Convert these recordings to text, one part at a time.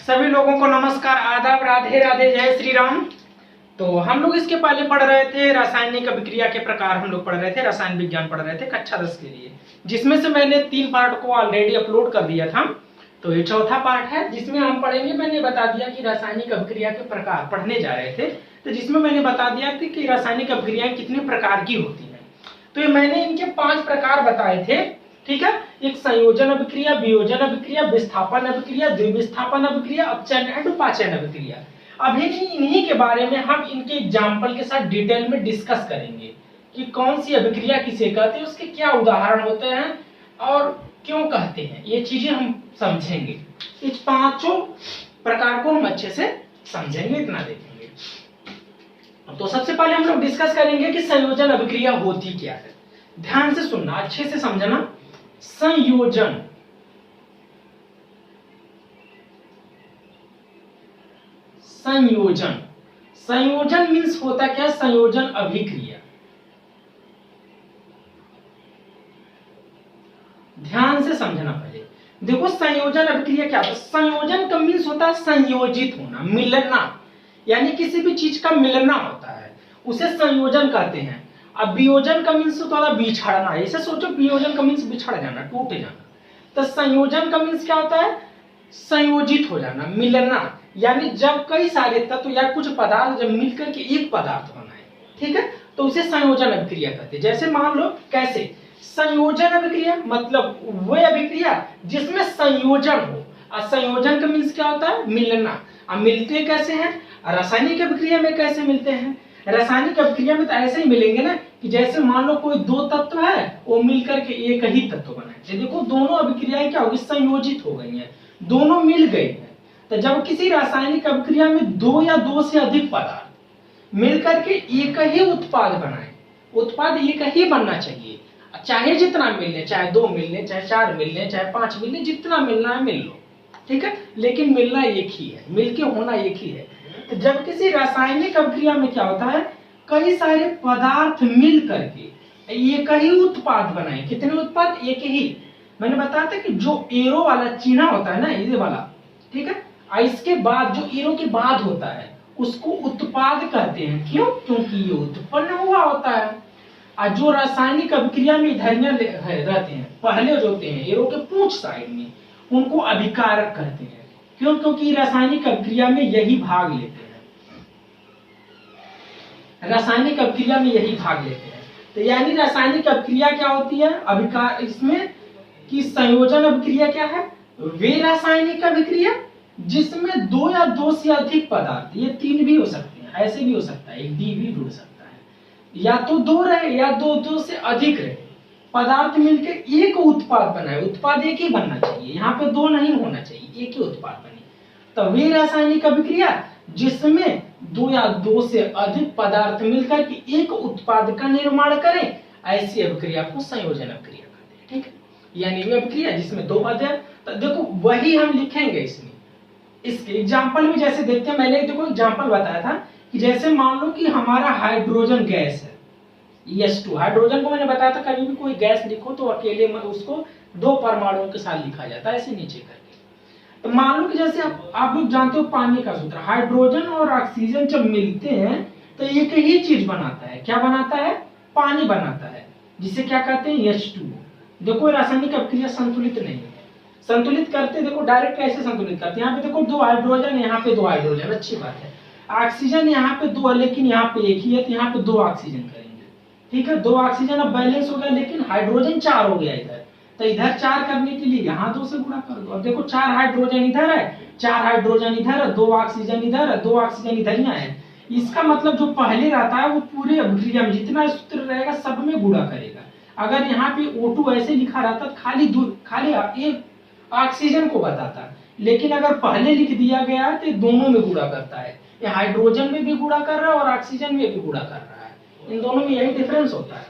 सभी लोगों को नमस्कार, आदाब, राधे राधे, जय श्री राम। तो हम लोग इसके पहले पढ़ रहे थे रासायनिक अभिक्रिया के प्रकार, हम लोग पढ़ रहे थे रसायन विज्ञान पढ़ रहे थे कक्षा 10 के लिए, जिसमें से मैंने 3 पार्ट को ऑलरेडी अपलोड कर दिया था। तो ये चौथा पार्ट है जिसमें हम पढ़ेंगे। मैंने बता दिया कि रासायनिक अभिक्रिया के प्रकार पढ़ने जा रहे थे, तो जिसमें मैंने बता दिया था कि रासायनिक अभिक्रियाएं कितने प्रकार की होती है। तो ये मैंने इनके 5 प्रकार बताए थे, ठीक है। एक संयोजन अभिक्रिया, वियोजन अभिक्रिया, विस्थापन अभिक्रिया, द्विविस्थापन अभिक्रिया, अपचयन एंड उपाचयन अभिक्रिया। अभी इन्हीं के बारे में हम इनके एग्जाम्पल के साथ डिटेल में डिस्कस करेंगे कि कौन सी अभिक्रिया किसे कहते हैं, उसके क्या उदाहरण होते हैं और क्यों कहते हैं, ये चीजें हम समझेंगे। इस 5 प्रकार को हम अच्छे से समझेंगे, इतना देखेंगे। तो सबसे पहले हम लोग डिस्कस करेंगे कि संयोजन अभिक्रिया होती क्या है। ध्यान से सुनना, अच्छे से समझना। संयोजन संयोजन संयोजन मीन्स होता क्या? संयोजन अभिक्रिया। ध्यान से समझना पहले। देखो संयोजन अभिक्रिया क्या होता है? संयोजन का मीन्स होता है संयोजित होना, मिलना, यानी किसी भी चीज का मिलना होता है, उसे संयोजन कहते हैं। अब वियोजन का मीन्स होता है बिछड़ना। ऐसे सोचो, वियोजन का मीन्स बिछड़ जाना, टूट जाना। तो संयोजन का मीन्स क्या होता है? संयोजित हो जाना, मिलना, यानी जब कई सारे तत्व या कुछ पदार्थ जब मिलकर के एक पदार्थ बनाए, ठीक है, तो उसे संयोजन अभिक्रिया कहते हैं। जैसे मान लो, कैसे? संयोजन अभिक्रिया मतलब वह अभिक्रिया जिसमें संयोजन हो। और संयोजन का मीन्स क्या होता है? मिलना। अब मिलते कैसे हैं? रासायनिक अभिक्रिया में कैसे मिलते हैं? रासायनिक अभिक्रिया में तो ऐसे ही मिलेंगे ना कि जैसे मान लो कोई 2 तत्व है, वो मिलकर के एक ही तत्व बनाए। देखो दोनों अभिक्रियाएं क्या होगी? संयोजित हो गई हैं, दोनों मिल गई हैं। तो जब किसी रासायनिक अभिक्रिया में 2 या 2 से अधिक पदार्थ मिलकर के एक ही उत्पाद बनाए, उत्पाद एक ही बनना चाहिए, चाहे जितना मिलने, चाहे 2 मिलने, चाहे 4 मिलने, चाहे 5 मिलने, जितना मिलना है मिल लो, ठीक है, लेकिन मिलना एक ही है, मिलके होना एक ही है। तो जब किसी रासायनिक अभिक्रिया में क्या होता है? कई सारे पदार्थ मिल करके एक ही उत्पाद बनाए। कितने उत्पाद? एक ही। मैंने बताया था कि जो एरो वाला चिन्ह होता है ना, ये वाला, ठीक है, इसके बाद जो एरो के बाद होता है उसको उत्पाद कहते हैं। क्यों? क्योंकि ये उत्पन्न हुआ होता है। और जो रासायनिक अभिक्रिया में इधरियां रहते हैं, पहले जो होते हैं एरो के पूंछ साइड में, उनको अभिकारक कहते हैं। क्यों? क्योंकि रासायनिक अभिक्रिया में यही भाग लेते हैं, रासायनिक अभिक्रिया में यही भाग लेते हैं। तो यानी रासायनिक अभिक्रिया क्या होती है? अभिकार इसमें कि संयोजन अभिक्रिया क्या है? वे रासायनिक अभिक्रिया जिसमें 2 या 2 से अधिक पदार्थ, ये 3 भी हो सकते हैं, ऐसे भी हो सकता है, एक डी भी जुड़ सकता है, या तो 2 रहे या 2 से अधिक रहे, पदार्थ मिलकर एक उत्पाद बनाए। उत्पाद एक ही बनना चाहिए, यहाँ पे 2 नहीं होना चाहिए, एक ही उत्पाद बने। तो वे रासायनिक अभिक्रिया जिसमें 2 या 2 से अधिक पदार्थ मिलकर के एक उत्पाद का निर्माण करें, ऐसी अभिक्रिया को संयोजन अभिक्रिया कहते हैं, ठीक है। यानी वे अभिक्रिया जिसमें 2 पदार्थ, तो देखो वही हम लिखेंगे इसमें। इसके एग्जाम्पल में जैसे देखते हैं, मैंने देखो एग्जाम्पल बताया था कि जैसे मान लो कि हमारा हाइड्रोजन गैस है, H2। हाइड्रोजन को मैंने बताया था कभी भी कोई गैस लिखो तो अकेले में उसको 2 परमाणुओं के साथ लिखा जाता है, ऐसे नीचे करके। तो मान लो कि जैसे आप लोग जानते हो पानी का सूत्र, हाइड्रोजन और ऑक्सीजन जब मिलते हैं तो एक ही चीज बनाता है। क्या बनाता है? पानी बनाता है, जिसे क्या कहते हैं? H2। देखो रासायनिक अभिक्रिया संतुलित नहीं है। संतुलित करते देखो डायरेक्ट कैसे संतुलित करते हैं? यहाँ पे देखो 2 हाइड्रोजन, यहाँ पे 2 हाइड्रोजन, अच्छी बात है। ऑक्सीजन यहाँ पे 2 है लेकिन यहाँ पे एक ही है, तो यहाँ पे 2 ऑक्सीजन करेंगे, ठीक है। 2 ऑक्सीजन अब बैलेंस हो गया, लेकिन हाइड्रोजन 4 हो गया इधर, तो इधर 4 करने के लिए यहाँ 2 से गुणा कर दो। अब देखो 4 हाइड्रोजन इधर है, 4 हाइड्रोजन इधर है, 2 ऑक्सीजन इधर है, 2 ऑक्सीजन इधर यहाँ है। इसका मतलब जो पहले रहता है वो पूरे अभिक्रिया में जितना सूत्र रहेगा सब में गुणा करेगा। अगर यहाँ पे O2 ऐसे लिखा रहता तो खाली एक ऑक्सीजन को बताता, लेकिन अगर पहले लिख दिया गया तो दोनों में गुणा करता है। ये हाइड्रोजन में भी गुणा कर रहा है और ऑक्सीजन में भी गुणा कर रहा है, इन दोनों में यही डिफरेंस होता है,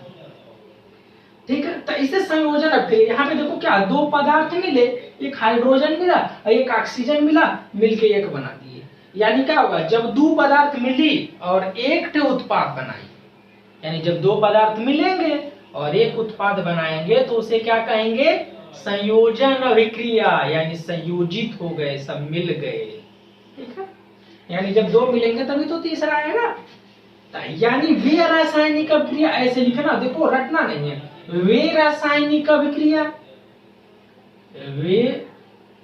ठीक है। तो इसे संयोजन अभिक्रिया। यहाँ पे देखो क्या 2 पदार्थ मिले, एक हाइड्रोजन मिला और एक ऑक्सीजन मिला, मिलके एक बना दिए। यानी क्या होगा? जब 2 पदार्थ मिली और एक उत्पाद बनाई, यानी जब 2 पदार्थ मिलेंगे और एक उत्पाद बनाएंगे तो उसे क्या कहेंगे? संयोजन अभिक्रिया, यानी संयोजित हो गए, सब मिल गए। ठीक है, यानी जब दो मिलेंगे तभी तो तीसरा आएगा। यानी वे रासायनिक अभिक्रिया, ऐसे लिखना, देखो रटना नहीं है, वे रासायनिक अभिक्रिया, वे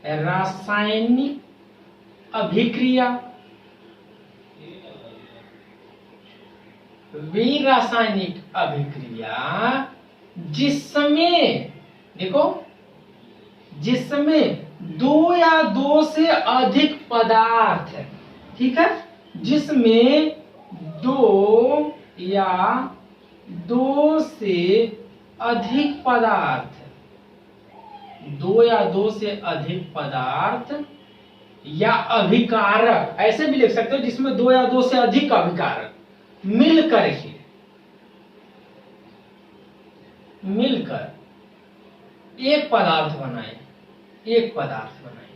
रासायनिक अभिक्रिया, वे रासायनिक अभिक्रिया जिसमें, देखो, जिसमें दो या दो से अधिक पदार्थ है। ठीक है, जिसमें दो या दो से अधिक पदार्थ, दो या दो से अधिक पदार्थ या अभिकारक, ऐसे भी लिख सकते हो, जिसमें दो या दो से अधिक अभिकारक मिलकर एक पदार्थ बनाए, एक पदार्थ बनाए।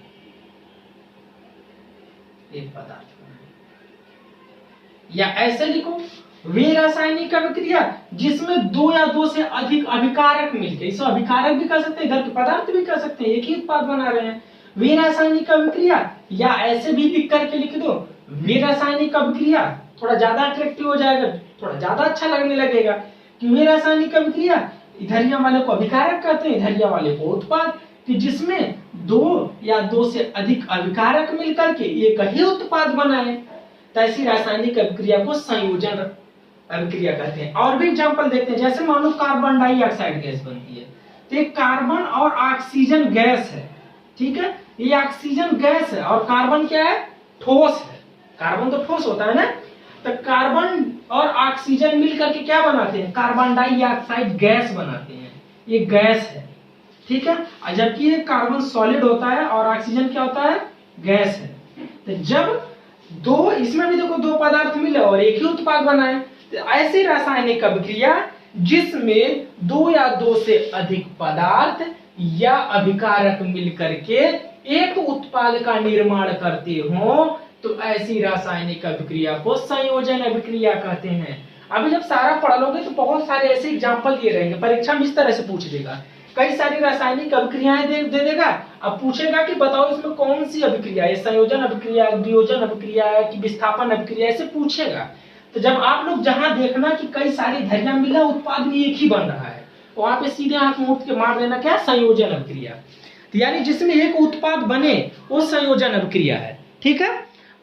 या ऐसे लिखो, वे रासायनिक अभिक्रिया जिसमें दो या दो से अधिक अभिकारक मिलकर, इसे अभिकारक भी कह सकते हैं, इधर के पदार्थ भी कह सकते हैं, एक ही उत्पाद बना रहे हैं। वे रासायनिक अभिक्रिया, या ऐसे भी लिख करके लिख दो, वे रासायनिक अभिक्रिया, थोड़ा ज्यादा अट्रैक्टिव हो जाएगा, थोड़ा ज्यादा अच्छा लगने लगेगा कि वे रासायनिक अभिक्रिया, इधरिया वाले को अभिकारक कहते हैं, इधरिया वाले को उत्पाद, कि जिसमें दो या दो से अधिक अभिकारक मिलकर के एक ही उत्पाद बनाए, तो ऐसी रासायनिक अभिक्रिया को संयोजन अभिक्रिया कहते हैं। और भी एग्जांपल देखते हैं, जैसे मान लो कार्बन डाइऑक्साइड गैस बनती है, तो एक कार्बन और ऑक्सीजन गैस है। ठीक है, ये ऑक्सीजन गैस है और कार्बन क्या है, ठोस है। कार्बन तो ठोस होता है ना, तो कार्बन और ऑक्सीजन मिलकर के क्या बनाते हैं, कार्बन डाइऑक्साइड गैस बनाते हैं, ये गैस है। ठीक है, जबकि ये कार्बन सॉलिड होता है और ऑक्सीजन क्या होता है, गैस है। तो जब दो, इसमें भी देखो दो पदार्थ मिले और एक ही उत्पाद बनाए, तो ऐसी रासायनिक अभिक्रिया जिसमें दो या दो से अधिक पदार्थ या अभिकारक मिलकर के एक उत्पाद का निर्माण करते हो, तो ऐसी रासायनिक अभिक्रिया को संयोजन अभिक्रिया कहते हैं। अभी जब सारा पढ़ लोगे तो बहुत सारे ऐसे एग्जाम्पल दिए रहेंगे, परीक्षा में इस तरह से पूछ देगा, कई सारी रासायनिक अभिक्रियाएं दे देगा, अब पूछेगा कि बताओ इसमें कौन सी अभिक्रिया है, संयोजन अभिक्रिया, वियोजन अभिक्रिया है कि विस्थापन अभिक्रिया, ऐसे पूछेगा। तो जब आप लोग जहां देखना कि कई सारी धैर्य मिला, उत्पाद भी एक ही बन रहा है, वहां पे सीधे हाथ मुड़ के मार देना क्या, संयोजन अभिक्रिया। तो यानी जिसमें एक उत्पाद बने वो संयोजन अभिक्रिया है। ठीक है,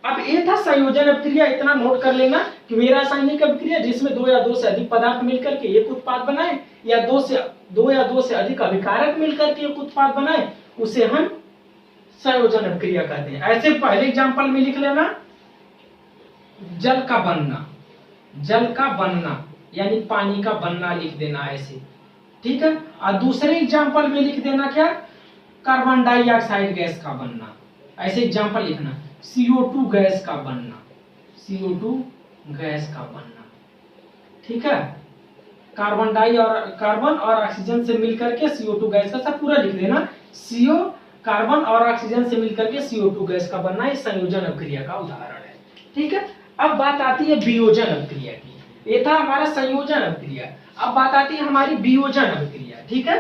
अब ये था संयोजन अभिक्रिया, इतना नोट कर लेना कि वे रासायनिक अभिक्रिया जिसमें दो या दो से अधिक पदार्थ मिलकर के एक उत्पाद बनाए, या दो या दो से अधिक अभिकारक मिलकर के एक उत्पाद बनाए, उसे हम संयोजन अभिक्रिया कहते हैं। ऐसे पहले एग्जांपल में लिख लेना, जल का बनना, जल का बनना यानी पानी का बनना लिख देना ऐसे। ठीक है, और दूसरे एग्जांपल में लिख देना क्या, कार्बन डाइऑक्साइड गैस का बनना, ऐसे एग्जांपल लिखना। CO2 गैस का बनना, CO2 गैस का बनना। ठीक है, कार्बन और ऑक्सीजन से मिलकर के CO2 गैस का, सब पूरा लिख देना, कार्बन और ऑक्सीजन से मिलकर के CO2 गैस का बनना, इस संयोजन अभिक्रिया का उदाहरण है। ठीक है, अब बात आती है वियोजन अभिक्रिया की। ये था हमारा संयोजन अभिक्रिया, अब बात आती है हमारी वियोजन अभिक्रिया। ठीक है,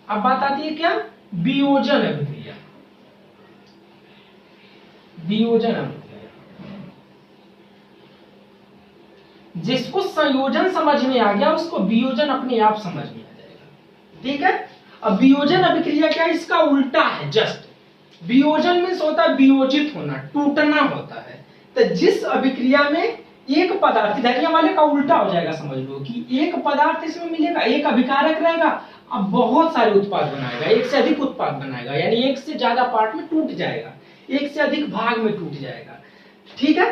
अब बात आती है क्या, वियोजन अभिक्रिया। वियोजन अभिक्रिया, जिसको संयोजन समझ में आ गया उसको वियोजन अपने आप समझ में आ जाएगा। ठीक है, अब वियोजन अभिक्रिया क्या है, इसका उल्टा है जस्ट। वियोजन में होता है वियोजित होना, टूटना होता है। तो जिस अभिक्रिया में एक पदार्थ, धैर्य वाले का उल्टा हो जाएगा, समझ लो कि एक पदार्थ इसमें मिलेगा, एक अभिकारक रहेगा, अब बहुत सारे उत्पाद बनाएगा, एक से अधिक उत्पाद बनाएगा, यानी एक से ज्यादा पार्ट में टूट जाएगा, एक से अधिक भाग में टूट जाएगा। ठीक है,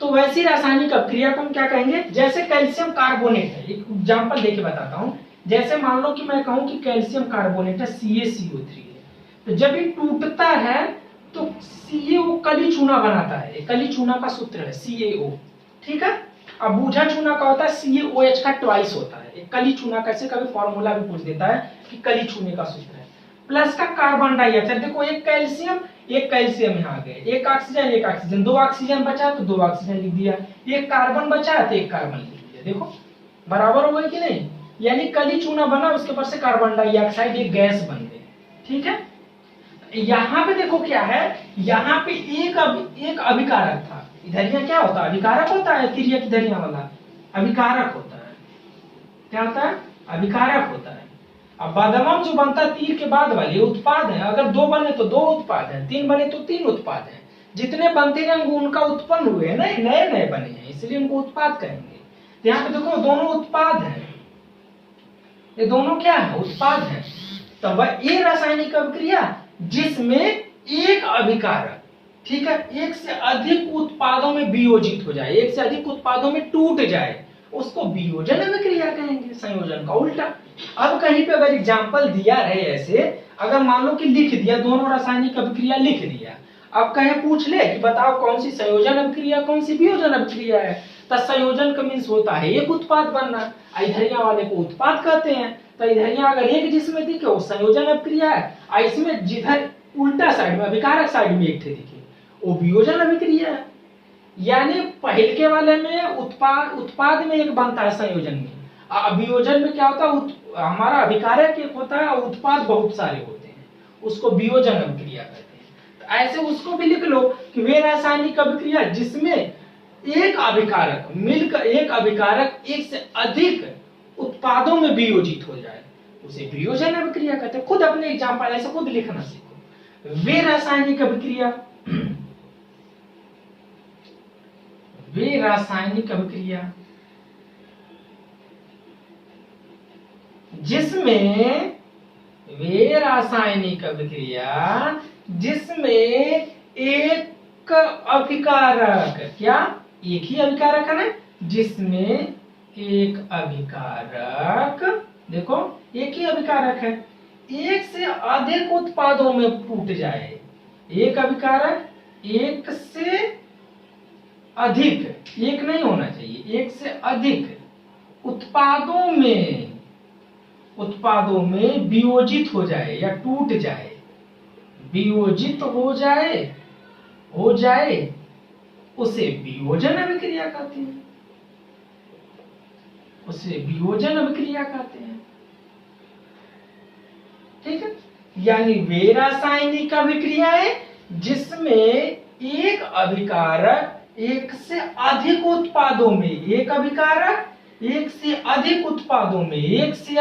तो वैसी रासायनिक अभिक्रिया को हम क्या कहेंगे, जैसे कैल्शियम कार्बोनेट है, एक एग्जांपल देके बताता हूं। जैसे मान लो कि मैं कहूं कि कैल्शियम कार्बोनेट है, CaCO3 है, तो जब ये टूटता है तो CaO कली चूना बनाता है, कली चूना का सूत्र है CaO। ठीक है, अब बूझा चूना का होता है CaOH का ट्वाइस होता है। एक कली चूना कैसे, कभी फॉर्मूला भी पूछ देता है कि कली चूने का सूत्र है, प्लस का कार्बन डाइऑक्साइड। देखो एक कैल्शियम यहाँ आ गए, एक ऑक्सीजन, दो ऑक्सीजन बचा तो दो ऑक्सीजन लिख दिया, एक कार्बन बचा तो एक कार्बन लिख दिया। देखो बराबर हो गए कि नहीं, यानी कली चूना बना, उसके ऊपर से कार्बन डाइऑक्साइड एक गैस बन गई। ठीक है, यहाँ पे देखो क्या है, यहाँ पे एक अभिकारक था। इधरिया क्या होता है, अभिकारक होता है, क्रिया की धरिया वाला अभिकारक होता है। क्या होता है, अभिकारक होता है। अब बदमम जो बनता है तीर के बाद वाले उत्पाद है, अगर 2 बने तो 2 उत्पाद है, 3 बने तो 3 उत्पाद है। जितने बनते रहेंगे उनका उत्पन्न हुए हैं, नए नए बने हैं, इसलिए उनको उत्पाद कहेंगे। तो यहाँ पे देखो दोनों उत्पाद हैं, ये दोनों क्या है, उत्पाद है। तो वह ये रासायनिक अभिक्रिया जिसमें एक अभिकारक, ठीक है, एक से अधिक उत्पादों में वियोजित हो जाए, एक से अधिक उत्पादों में टूट जाए, उसको वियोजन अभिक्रिया कहेंगे, संयोजन का उल्टा। अब कहीं पे अगर एग्जांपल दिया रहे ऐसे, अगर मान लो कि लिख दिया, दोनों रासायनिक अभिक्रिया लिख दिया, अब कहीं पूछ ले कि बताओ कौन सी संयोजन अभिक्रिया कौन सी वियोजन अभिक्रिया है, तो संयोजन का मीन्स होता है एक उत्पाद बनना, इधरिया वाले को उत्पाद कहते हैं। तो इधरिया अगर एक जिसमें दिखे वो संयोजन अभिक्रिया है, इसमें जिधर उल्टा साइड में अभिकारक साइड में एक थे दिखे वो वियोजन अभिक्रिया है। यानी पहले के वाले में उत्पाद में एक बनता है संयोजन में, वियोजन में क्या होता है, हमारा अभिकारक एक होता है और उत्पाद बहुत सारे होते हैं, उसको वियोजन अभिक्रिया कहते हैं। तो ऐसे उसको भी लिख लो कि वे रासायनिक अभिक्रिया जिसमें एक अभिकारक मिलकर एक अभिकारक एक से अधिक उत्पादों में वियोजित हो जाए, उसे वियोजन अभिक्रिया कहते हैं। खुद अपने एग्जांपल ऐसे खुद लिखना सीखो। वे रासायनिक अभिक्रिया, वे रासायनिक अभिक्रिया जिसमें, वे रासायनिक अभिक्रिया जिसमें एक अभिकारक, क्या एक ही अभिकारक है ना, जिसमें एक अभिकारक, देखो एक ही अभिकारक है, एक से अधिक उत्पादों में टूट जाए, एक अभिकारक एक से अधिक, एक नहीं होना चाहिए, एक से अधिक उत्पादों में वियोजित हो जाए या टूट जाए, वियोजित हो जाए उसे वियोजन अभिक्रिया कहते हैं, उसे वियोजन अभिक्रिया कहते हैं। ठीक है, यानी वे रासायनिक अभिक्रियाएं जिसमें एक अभिकारक एक से अधिक उत्पादों में, एक अभिकारक एक से अधिक उत्पादों में, एक से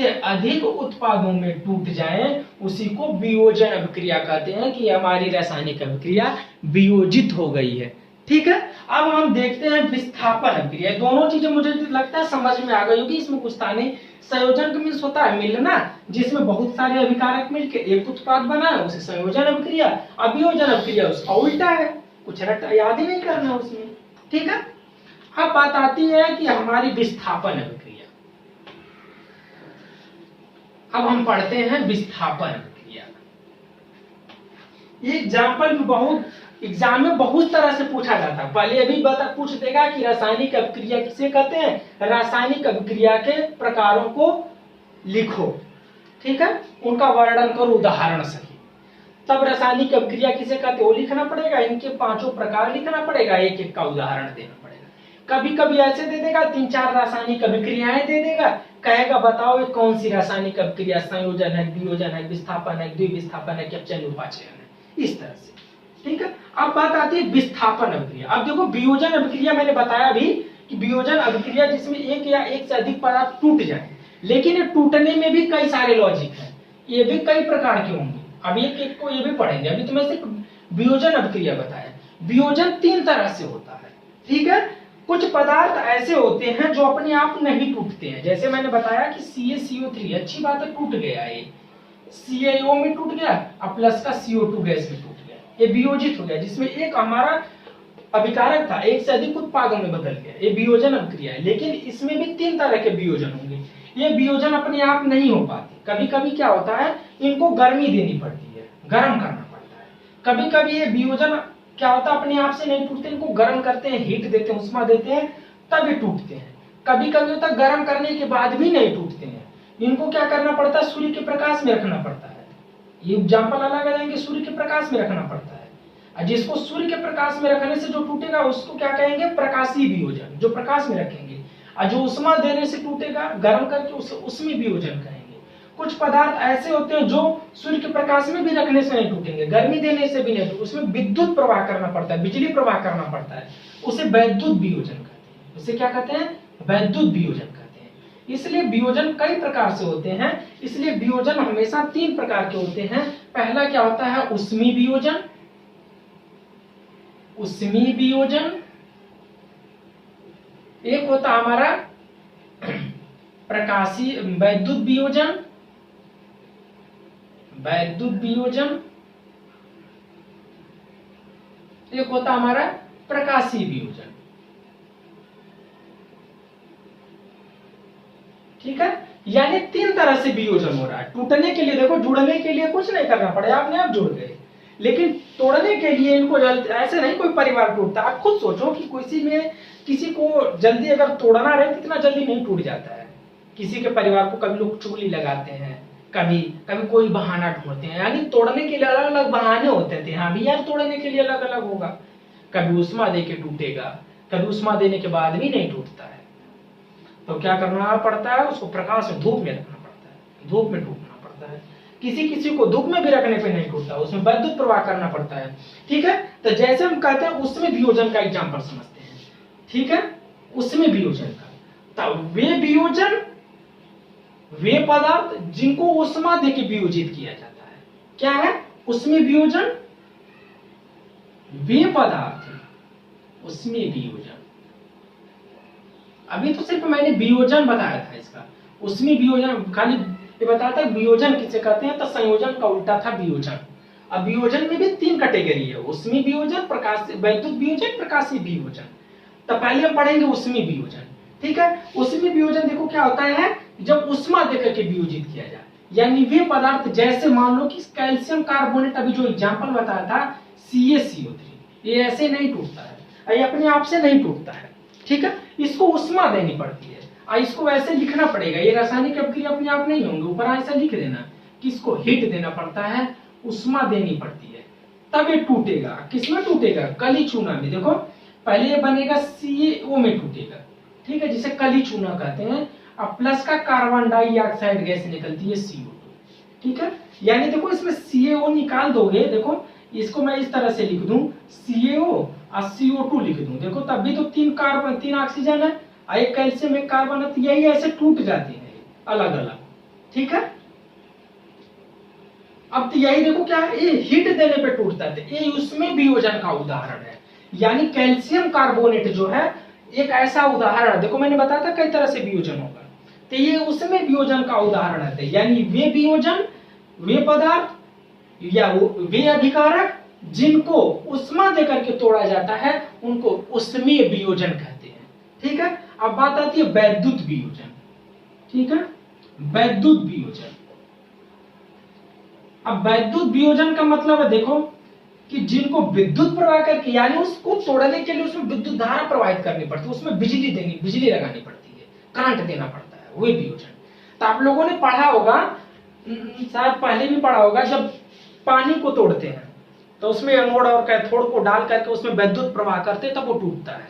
अधिक उत्पादों में टूट जाए, उसी को वियोजन अभिक्रिया कहते हैं कि हमारी रासायनिक अभिक्रिया वियोजित हो गई है। ठीक है, अब हम देखते हैं विस्थापन अभिक्रिया। दोनों चीजें मुझे लगता है समझ में आ गई होगी, इसमें कुछ था नहीं। संयोजन का मीन्स होता है मिलना, जिसमें बहुत सारे अभिकारक मिलकर एक उत्पाद बना है, उसे संयोजन अभिक्रिया। अभियोजन अभिक्रिया उसका उल्टा है, कुछ याद ही नहीं करना उसमें। ठीक है, अब बात आती है कि हमारी विस्थापन अभिक्रिया। अब हम पढ़ते हैं विस्थापन अभिक्रिया। ये एग्जाम्पल भी बहुत एग्जाम में बहुत तरह से पूछा जाता है। पहले अभी पूछ देगा कि रासायनिक अभिक्रिया किसे कहते हैं, रासायनिक अभिक्रिया के प्रकारों को लिखो। ठीक है, उनका वर्णन करो उदाहरण सहित। तब रासायनिक अभिक्रिया किसे कहते हैं वो लिखना पड़ेगा, इनके 5 प्रकार लिखना पड़ेगा, एक एक का उदाहरण देना पड़ेगा। कभी कभी ऐसे दे देगा 3-4 रासायनिक अभिक्रियाएं दे देगा, कहेगा बताओ ये कौन सी रासायनिक अभिक्रिया संयोजन है, वियोजन है, विस्थापन है, द्विविस्थापन है, कैप्चन उपाचयन है, इस तरह से। ठीक है, अब बात आती है विस्थापन अभिक्रिया। अब देखो वियोजन अभिक्रिया मैंने बताया अभी कि वियोजन अभिक्रिया जिसमें एक या एक से अधिक पदार्थ टूट जाए, लेकिन ये टूटने में भी कई सारे लॉजिक है, ये भी कई प्रकार के होंगे। अब एक को ये भी पढ़ेंगे, अभी तो मैं सिर्फ वियोजन अभिक्रिया बताया। वियोजन 3 तरह से होता है। ठीक है, कुछ पदार्थ ऐसे होते हैं जो अपने आप नहीं टूटते हैं, जैसे मैंने बताया कि CaCO3 अच्छी बात है टूट गया, ये CaO में टूट गया और प्लस का CO2 गैस में टूट गया, ये वियोजित हो गया, जिसमें एक हमारा अभिकारक था एक से अधिक उत्पादों में बदल गया, ये वियोजन अभिक्रिया है। लेकिन इसमें भी 3 तरह के वियोजन होंगे, ये वियोजन अपने आप नहीं हो पाते। कभी कभी क्या होता है, इनको गर्मी देनी पड़ती है, गर्म करना पड़ता है। कभी कभी ये वियोजन क्या होता है अपने आप से नहीं टूटते, इनको गर्म करते हैं, हीट देते हैं, उष्मा देते हैं, तब ये टूटते हैं। कभी कभी होता है गर्म करने के बाद भी नहीं टूटते हैं, इनको क्या करना पड़ता है, सूर्य के प्रकाश में रखना पड़ता है। ये एग्जाम्पल अलग आ जाएंगे, सूर्य के प्रकाश में रखना पड़ता है। जिसको सूर्य के प्रकाश में रखने से जो टूटेगा उसको क्या कहेंगे, प्रकाशीय वियोजन, जो प्रकाश में रखेंगे। और जो उष्मा देने से टूटेगा, गर्म करके उसमें वियोजन कहेंगे। कुछ पदार्थ ऐसे होते हैं जो सूर्य के प्रकाश में भी रखने से नहीं टूटेंगे, गर्मी देने से भी नहीं, उसमें विद्युत प्रवाह करना पड़ता है, बिजली प्रवाह करना पड़ता है, उसे वैद्युत वियोजन कहते हैं। उसे क्या कहते हैं? वैद्युत वियोजन कहते हैं। इसलिए वियोजन कई प्रकार से होते हैं, इसलिए वियोजन हमेशा 3 प्रकार के होते हैं। पहला क्या होता है? उष्मी वियोजन, उष्मी वियोजन। एक होता हमारा प्रकाशीय वैद्युत वियोजन, वैद्युत वियोजन। एक होता हमारा प्रकाशीय वियोजन। ठीक है, यानी 3 तरह से वियोजन हो रहा है। टूटने के लिए देखो, जुड़ने के लिए कुछ नहीं करना पड़े, आपने आप जुड़ गए, लेकिन तोड़ने के लिए इनको ऐसे नहीं कोई परिवार टूटता। आप खुद सोचो कि किसी को जल्दी अगर तोड़ना रहे तो इतना जल्दी नहीं टूट जाता है। किसी के परिवार को कभी लोग चुगली लगाते हैं, कभी कभी कोई बहाना ढूंढते हैं, यानी तोड़ने के लिए अलग अलग बहाने होते थे। हाँ भी यार, तोड़ने के लिए अलग अलग होगा, कभी उष्मा दे के टूटेगा, कभी उष्मा देने के बाद भी नहीं टूटता है। तो क्या करना पड़ता है? उसको प्रकाश में, धूप में रखना पड़ता है, धूप में टूटना पड़ता है। किसी किसी को धूप में भी रखने पे नहीं टूटता, उसमें वैद्युत प्रवाह करना पड़ता है। ठीक है, तो जैसे हम कहते हैं उसमें वियोजन का एग्जाम्पल समझते हैं। ठीक है, उसमें वियोजन का, तो वे वियोजन, वे पदार्थ जिनको उष्मा देके वियोजित किया जाता है। क्या है? उसमें वियोजन, वे पदार्थ, उसमें वियोजन। अभी तो सिर्फ मैंने वियोजन बताया था इसका, उसमें वियोजन खाली ये बताता है। वियोजन किसे कहते हैं? तो संयोजन का उल्टा था वियोजन। अब वियोजन में भी 3 कैटेगरी है, उसमें वियोजन, प्रकाश वैद्युत वियोजन, प्रकाशीय वियोजन। तो पहले हम पढ़ेंगे उसमें वियोजन। ठीक है, उसमें वियोजन देखो क्या होता है, जब उष्मा देकर के वियोजित किया जाए, यानी वे पदार्थ जैसे मान लो कि कैल्शियम कार्बोनेट, अभी जो एग्जांपल बताया था CaCO3, ये ऐसे नहीं टूटता है, ये अपने आप से नहीं टूटता है। ठीक है, इसको उष्मा देनी पड़ती है, इसको ऐसे लिखना पड़ेगा। ये रासायनिक अभिक्रिया अपने आप नहीं होंगे, ऊपर ऐसा लिख देना कि इसको हीट देना पड़ता है, उष्मा देनी पड़ती है, तब ये टूटेगा। किसमें टूटेगा? कली चूना में। देखो पहले ये बनेगा CaO में टूटेगा, ठीक है, जिसे कली चूना कहते हैं। अब प्लस का कार्बन डाइऑक्साइड गैस निकलती है CO2। ठीक है, यानी देखो इसमें CaO निकाल दोगे, देखो इसको मैं इस तरह से लिख दूं CaO और CO2 लिख दूं, देखो तब भी तो 3 कार्बन 3 ऑक्सीजन है, एक कैल्शियम एक कार्बन है, तो यही ऐसे टूट जाती है अलग अलग। ठीक है, अब तो यही देखो क्या है, ये हीट देने पे टूटता है, ये उसमें वियोजन का उदाहरण है। यानी कैल्शियम कार्बोनेट जो है एक ऐसा उदाहरण है। देखो मैंने बताया था कई तरह से वियोजन होगा, तो ये उसमें वियोजन का उदाहरण है। यानी वे वियोजन, वे पदार्थ या वे अभिकारक जिनको उष्मा देकर के तोड़ा जाता है, उनको उष्मीय वियोजन कहते हैं। ठीक है, अब बात आती है वैद्युत वियोजन। ठीक है, वैद्युत वियोजन। अब वैद्युत वियोजन का मतलब है देखो कि जिनको विद्युत प्रवाह करके, यानी उसको तोड़ने के लिए उसमें विद्युत धारा प्रवाहित करनी पड़ती है, उसमें बिजली लगानी पड़ती है, करंट देना पड़ता है, वही वियोजन। तो आप लोगों ने पढ़ा होगा, शायद पहले भी पढ़ा होगा, जब पानी को तोड़ते हैं तो उसमें एनोड और कैथोड को डाल करके उसमें वैद्युत प्रवाह करते हैं, तब वो टूटता है,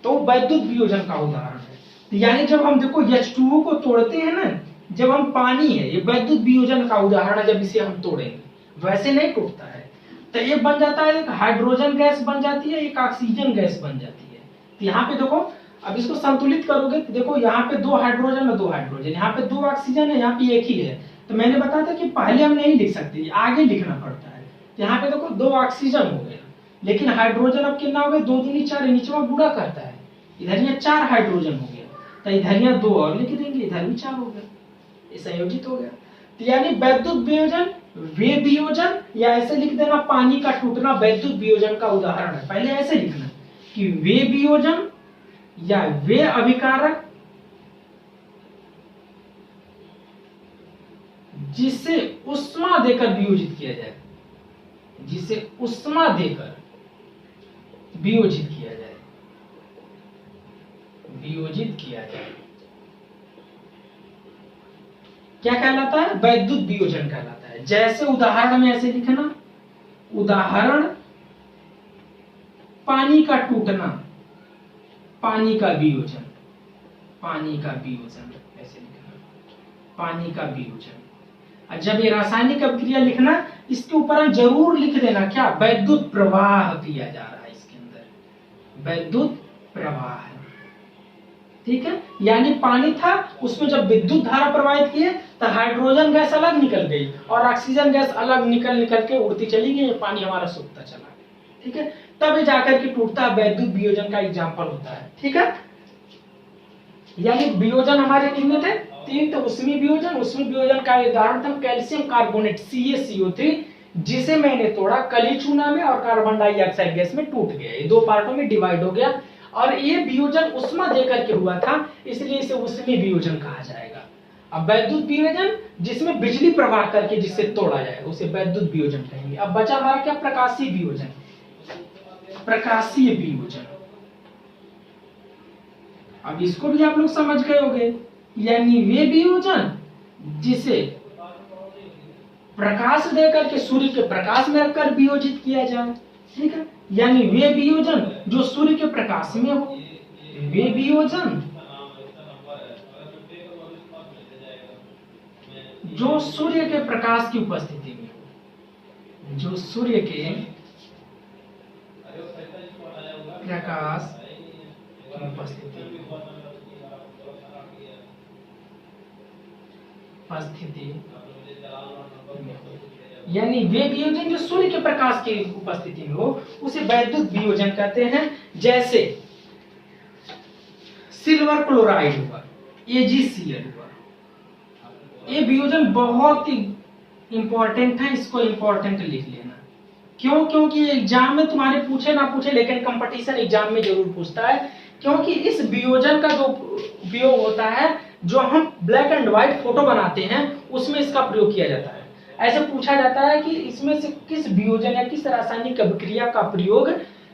तो वैद्युत वियोजन का उदाहरण है। तो यानी जब हम देखो H2O को तोड़ते हैं ना, जब हम पानी है, ये वैद्युत वियोजन का उदाहरण है। जब इसे हम तोड़ेंगे वैसे नहीं टूटता है, तो ये बन जाता है, एक हाइड्रोजन गैस बन जाती है, एक ऑक्सीजन गैस बन जाती है। तो यहाँ पे देखो, अब इसको संतुलित करोगे तो देखो यहाँ पे 2 हाइड्रोजन और 2 हाइड्रोजन, यहाँ पे 2 ऑक्सीजन है, यहाँ पे एक ही है। तो मैंने बताया था कि पहले हम नहीं लिख सकते, आगे लिखना पड़ता है। तो यहाँ पे देखो 2 ऑक्सीजन हो गया, लेकिन हाइड्रोजन अब कितना हो गया, 2 दूनी 4, नीचे में गुणा करता है, इधर यहाँ 4 हाइड्रोजन हो गया, तो इधर यहाँ 2 और लिख देंगे, इधर भी 4 हो गया, ये संयोजित हो गया। तो यानी वैद्युत वियोजन, वे वियोजन, या ऐसे लिख देना पानी का टूटना वैद्युत वियोजन का उदाहरण है। पहले ऐसे लिखना कि वे वियोजन या वे अभिकारक जिसे उष्मा देकर वियोजित किया जाए, जिसे उष्मा देकर वियोजित किया जाए, वियोजित किया जाए, क्या कहलाता है? वैद्युत वियोजन कहलाता है। जैसे उदाहरण में ऐसे लिखना, उदाहरण पानी का टूटना, पानी का वियोजन। पानी का वियोजन, ऐसे लिखना, पानी का वियोजन। और जब ये रासायनिक अभिक्रिया लिखना, इसके ऊपर जरूर लिख देना क्या, वैद्युत प्रवाह दिया जा रहा है इसके अंदर, वैद्युत प्रवाह है, ठीक है। यानी पानी था, उसमें जब विद्युत धारा प्रवाहित किए तो हाइड्रोजन गैस अलग निकल गई और ऑक्सीजन गैस अलग निकल के उड़ती चली गई, पानी हमारा सूखता चला, ठीक है। तब जाकर के टूटता है, वैद्युत वियोजन का एग्जाम्पल होता है, ठीक है। यानी वियोजन हमारे कितने थे, 3। तो उष्मीय वियोजन, उष्मीय वियोजन का उदाहरण था कैल्शियम कार्बोनेट CaCO3, जिसे मैंने तोड़ा, कली चूना में और कार्बन डाइऑक्साइड गैस में टूट गया, ये 2 पार्टों में डिवाइड हो गया। और ये वियोजन उष्मा देकर के हुआ था, इसलिए इसे उष्मीय वियोजन कहा जाएगा। अब वैद्युत वियोजन, जिसमें बिजली प्रवाह करके जिससे तोड़ा जाएगा, उसे वैद्युत वियोजन कहेंगे। अब बचा हमारा क्या, प्रकाशीय वियोजन, प्रकाशीय वियोजन। अब इसको भी आप लोग समझ गए होंगे, यानी वे वियोजन जिसे प्रकाश देकर के सूर्य के प्रकाश में रखकर वियोजित किया जाए, ठीक है। यानी वे वियोजन जो सूर्य के प्रकाश में हो, वे वियोजन जो सूर्य के प्रकाश की उपस्थिति में हो, जो सूर्य के प्रकाश की उपस्थिति में हो, यानी वे वियोजन जो सूर्य के प्रकाश की उपस्थिति में हो, उसे वैद्युत वियोजन कहते हैं। जैसे सिल्वर क्लोराइड हुआ, AgCl हुआ, ये वियोजन बहुत ही इंपॉर्टेंट है, इसको इंपॉर्टेंट लिख लेना। क्यों, क्योंकि एग्जाम में तुम्हारे पूछे ना पूछे, लेकिन कंपटीशन एग्जाम में जरूर पूछता है, क्योंकि इस वियोजन का जो उपयोग होता है, जो हम ब्लैक एंड व्हाइट फोटो बनाते हैं, उसमें इसका प्रयोग किया जाता है। ऐसे पूछा जाता है कि इसमें से किस वियोजन या किस रासायनिक अभिक्रिया का प्रयोग,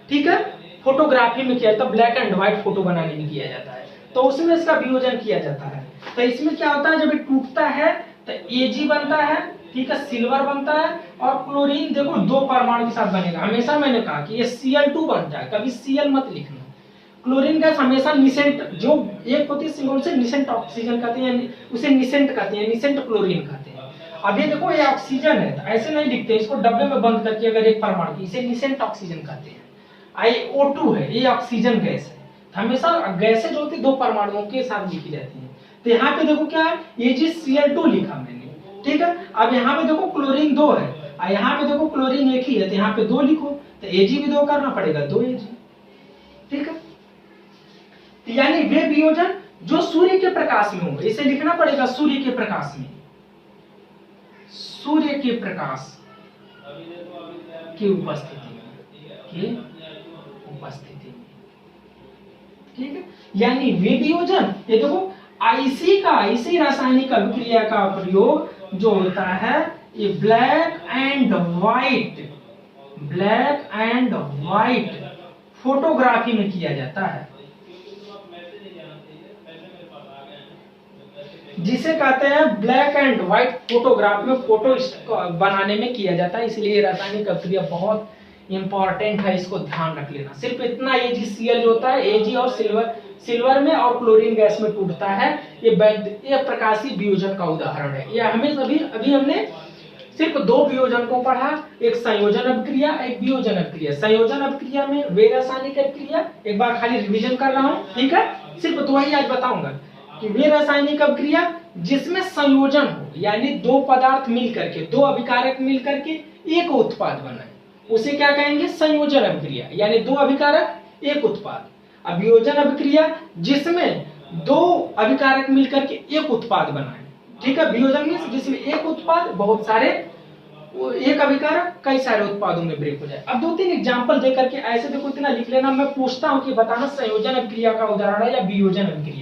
ठीक है, फोटोग्राफी में किया जाता है, ब्लैक एंड व्हाइट फोटो बनाने में किया जाता है, तो उसमें इसका वियोजन किया जाता है। तो इसमें क्या होता है, जब ये टूटता है तो Ag बनता है, ठीक है, सिल्वर बनता है, और क्लोरीन देखो 2 परमाणु के साथ बनेगा। हमेशा मैंने कहा कि ये Cl2 बनता है, कभी Cl मत लिखना। क्लोरीन गैस हमेशा निसेंट, जो एक होती है सिंगल से निसेंट ऑक्सीजन कहते हैं, उसे निसेंट कहते हैं, निसेंट क्लोरीन कहते हैं। अब ये देखो, ये ऑक्सीजन है, तो ऐसे नहीं लिखते, इसको डब्बे में बंद करके अगर एक परमाणु की, इसे निसेंट ऑक्सीजन कहते हैं। O2 है, ये ऑक्सीजन गैस है। हमेशा गैसें जो होती है 2 परमाणुओं के साथ लिखी जाती है। तो यहाँ पे देखो क्या है, AgCl2 लिखा मैंने, ठीक है। अब यहाँ पे देखो क्लोरीन 2 है, और यहाँ पे देखो क्लोरीन 1 ही है, तो यहाँ पे 2 लिखो, तो Ag भी 2 करना पड़ेगा, 2 Ag, ठीक है। यानी वे वियोजन जो सूर्य के प्रकाश में हो, इसे लिखना पड़ेगा सूर्य के प्रकाश में, सूर्य के प्रकाश की उपस्थिति में, ठीक है। यानी वे वियोजन, ये देखो ऐसी रासायनिक अभिक्रिया का प्रयोग जो होता है, ये ब्लैक एंड व्हाइट फोटोग्राफी में किया जाता है, जिसे कहते हैं ब्लैक एंड व्हाइट फोटोग्राफ में, फोटो बनाने में किया जाता है। इसलिए रासायनिक अभिक्रिया बहुत इंपॉर्टेंट है, इसको ध्यान रख लेना। सिर्फ इतना AgCl जो होता है, Ag और सिल्वर में और क्लोरीन गैस में टूटता है, ये प्रकाशीय वियोजन का उदाहरण है। ये हमें अभी हमने सिर्फ 2 वियोजन को पढ़ा, एक संयोजन अभिक्रिया, एक वियोजन अभिक्रिया। संयोजन अभिक्रिया में वे रासायनिक अभिक्रिया, एक बार खाली रिवीजन कर रहा हूँ, ठीक है, सिर्फ 2 ही आज बताऊंगा कि वे रासायनिक अभिक्रिया जिसमें संयोजन हो, यानी 2 पदार्थ मिल करके, 2 अभिकारक मिल करके एक उत्पाद बनाए, उसे क्या कहेंगे, संयोजन अभिक्रिया, यानी 2 अभिकारक एक उत्पाद। अब वियोजन अभिक्रिया जिसमें 2 अभिकारक मिलकर के एक उत्पाद बनाए, ठीक है। वियोजन में जिसमें एक उत्पाद बहुत सारे, एक अभिकारक कई सारे उत्पादों में ब्रेक हो जाए। अब 2-3 एग्जांपल देकर के ऐसे देखो, इतना लिख लेना। मैं पूछता हूं कि बताना संयोजन अभिक्रिया का उदाहरण है या वियोजन अभिक्रिया।